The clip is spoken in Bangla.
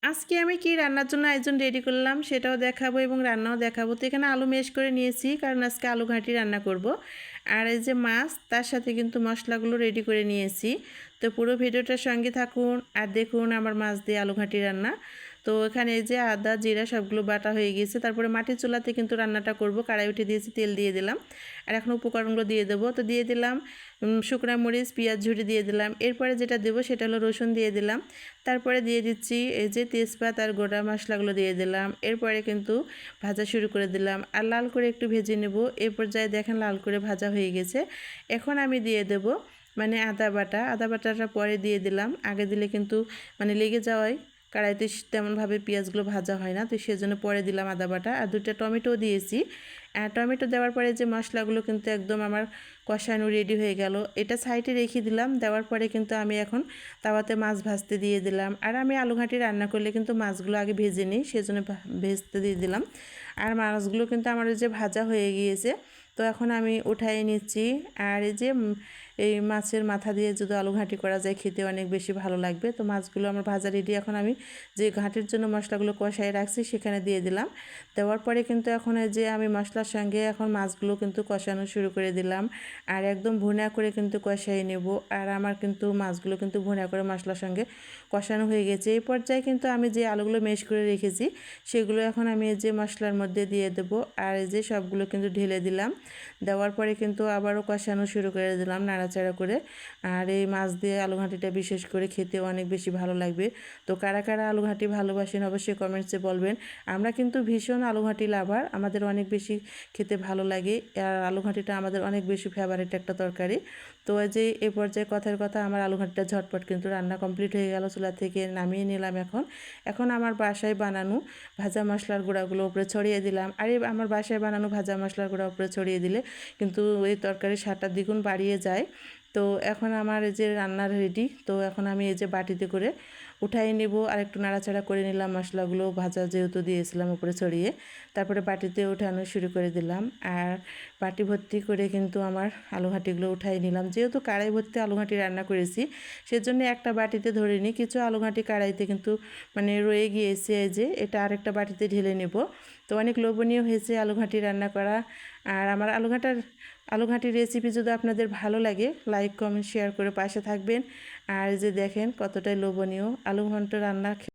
আজকে আমি কি রান্নার জন্য আয়োজন রেডি করলাম সেটাও দেখাবো এবং রান্নাও দেখাবো। তো এখানে আলু ম্যাশ করে নিয়েছি, কারণ আজকে আলু ঘাঁটি রান্না করব। আর এই যে মাছ, তার সাথে কিন্তু মশলাগুলো রেডি করে নিয়েছি। তো পুরো ভিডিওটার সঙ্গে থাকুন আর দেখুন আমার মাছ দিয়ে আলু ঘাঁটি রান্না। তো এখানে এই যে আদা জিরা সবগুলো বাটা হয়ে গিয়েছে। তারপরে মাটির চুলাতে কিন্তু রান্নাটা করব। কড়াই উঠে দিয়েছি, তেল দিয়ে দিলাম। আর এখন উপকরণগুলো দিয়ে দেবো। তো দিয়ে দিলাম শুকনো মরিচ, পেঁয়াজ ঝুড়ি দিয়ে দিলাম। এরপরে যেটা দেবো সেটা হলো রসুন দিয়ে দিলাম। তারপরে দিয়ে দিচ্ছি এই যে তেজপাত আর গোটা মশলাগুলো দিয়ে দিলাম। এরপরে কিন্তু ভাজা শুরু করে দিলাম আর লাল করে একটু ভেজে নেব। এই পর্যায়ে দেখেন লাল করে ভাজা হয়ে গেছে। এখন আমি দিয়ে দেব মানে আদা বাটাটা পরে দিয়ে দিলাম। আগে দিলে কিন্তু লেগে যাওয়ায় কড়াইতে তেমনভাবে পেঁয়াজগুলো ভাজা হয় না, তো সেজন্য পরে দিলাম আদা বাটা। আর দুটো টমেটো দিয়েছি। টমেটো দেওয়ার পরে যে মশলাগুলো কিন্তু একদম আমার কষানো রেডি হয়ে গেল। এটা সাইডে রেখে দিলাম। দেওয়ার পরে কিন্তু আমি এখন তাওয়াতে মাছ ভাজতে দিয়ে দিলাম। আর আমি আলু ঘাঁটি রান্না করলে কিন্তু মাছগুলো আগে ভেজে নিই, সেজন্য ভেজতে দিয়ে দিলাম। আর মাছগুলো কিন্তু আমার যে ভাজা হয়ে গিয়েছে। তো এখন আমি উঠাই নিচ্ছি। আর এই যে এই মাছের মাথা দিয়ে যদি আলু ঘাঁটি করা যায় খেতে অনেক বেশি ভালো লাগবে। তো মাছগুলো আমার ভাজা রেডি। এখন আমি যে ঘাঁটির জন্য মশলাগুলো কষাই রাখছি সেখানে দিয়ে দিলাম। দেওয়ার পরে কিন্তু এখন এই যে আমি মশলার সঙ্গে এখন মাছগুলো কিন্তু কষানো শুরু করে দিলাম। আর একদম ভুনা করে কিন্তু কষাই নেব। আর আমার কিন্তু মাছগুলো কিন্তু ভুনা করে মশলার সঙ্গে কষানো হয়ে গেছে। এই পর্যায়ে কিন্তু আমি যে আলুগুলো ম্যাশ করে রেখেছি সেগুলো এখন আমি এই যে মশলার মধ্যে দিয়ে দেবো। আর এই যে সবগুলো কিন্তু ঢেলে দিলাম। দেওয়ার পরে কিন্তু আবারও কষানো শুরু করে দিলাম নাড়াচাড়া করে। আর এই মাছ দিয়ে আলু ঘাঁটিটা বিশেষ করে খেতে অনেক বেশি ভালো লাগবে। তো কারা কারা আলু ঘাঁটি ভালোবাসেন অবশ্যই কমেন্টসে বলবেন। আমরা কিন্তু ভীষণ আলু ঘাঁটি লাভার, আমাদের অনেক বেশি খেতে ভালো লাগে। আর আলু ঘাঁটিটা আমাদের অনেক বেশি ফেভারিট একটা তরকারি। তো এই যে এই পর্যায়ে কথার কথা আমার আলু ঘাঁটিটা ঝটপট কিন্তু রান্না কমপ্লিট হয়ে গেল। চুলা থেকে নামিয়ে নিলাম। এখন আমার বাসায় বানানো ভাজা মশলার গুঁড়াগুলো উপরে ছড়িয়ে দিলাম। আর এই আমার বাসায় বানানো ভাজা মশলার গুঁড়া উপরে ছড়িয়ে দিলে কিন্তু এই তরকারির স্বাদটা দ্বিগুণ বাড়িয়ে যায়। তো এখন আমার এই যে রান্নার রেডি। তো এখন আমি এই যে বাটিতে করে উঠাই নেব। আর একটু নাড়াচাড়া করে নিলাম, মশলাগুলো ভাজা যেহেতু দিয়েছিলাম উপরে ছড়িয়ে। তারপরে বাটিতে উঠানো শুরু করে দিলাম। আর বাটি ভর্তি করে কিন্তু আমার আলু ঘাঁটিগুলো উঠাই নিলাম। যেহেতু কড়াই ভর্তি আলু ঘাঁটি রান্না করেছি সেজন্য একটা বাটিতে ধরে নিই। কিছু আলু ঘাঁটি কড়াইতে কিন্তু রয়ে গিয়েছে, এই যে এটা আরেকটা বাটিতে ঢেলে নেব। তো অনেক লোভনীয় হয়েছে আলু ঘাঁটি রান্না করা। আর আমার আলু ঘাঁটির রেসিপি যদি আপনাদের ভালো লাগে লাইক কমেন্ট শেয়ার করে পাশে থাকবেন। আর যে দেখেন কতটাই লোভনীয় আলু ঘন্ট রান্না।